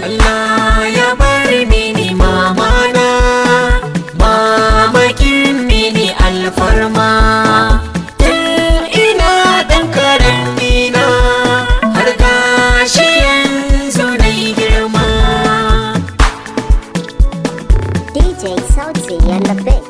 Allah ya bar mini mamana, mamakin mini alfarma. Tun ina ɗan karami na har gashi yanzu nai girma. DJ Sauti and the Big.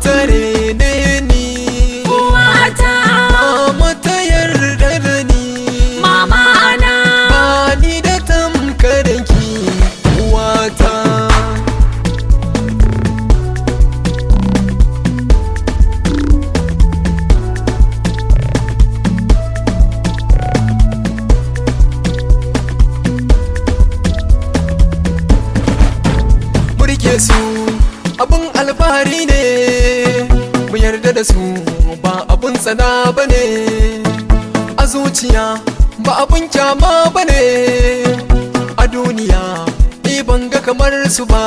Tare ne ni uwata, mama ta yarda da ni mama na, ba ni da tamkarinki uwata. Murke su abun alfahari ne, mu yarda da su ba abun tsana ba ne, a zuciya ba abun kyama ba ne, a duniya ni ban ga kamar su ba,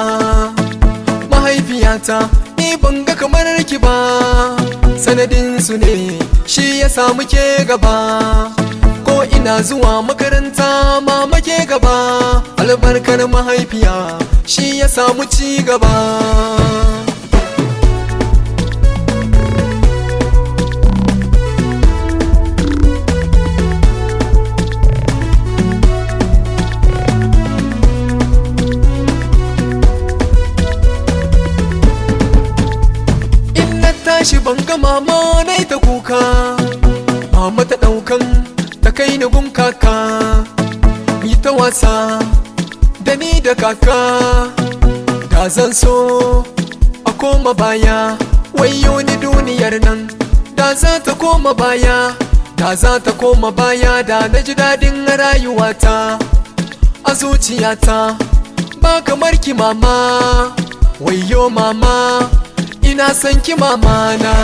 mahaifiyata ni ban ga kamar ki ba, sanadin su ne shi ya samu ke gaba, ko ina zuwa makaranta mama ke gaba, albarkar mahaifiya shi ya samu ci gaba. Tashi ban ga mama nai ta kuka, mama ta ɗaukan ta kai ni gun kaka, mi ta wasa da ni da kaka, da zan so a koma baya, wayo ni duniyar nan da za ta koma baya, da za ta koma baya, da na ji daɗin rayuwata a zuciyata, ba kamar ki mama, wayo mama ina son ki mama na.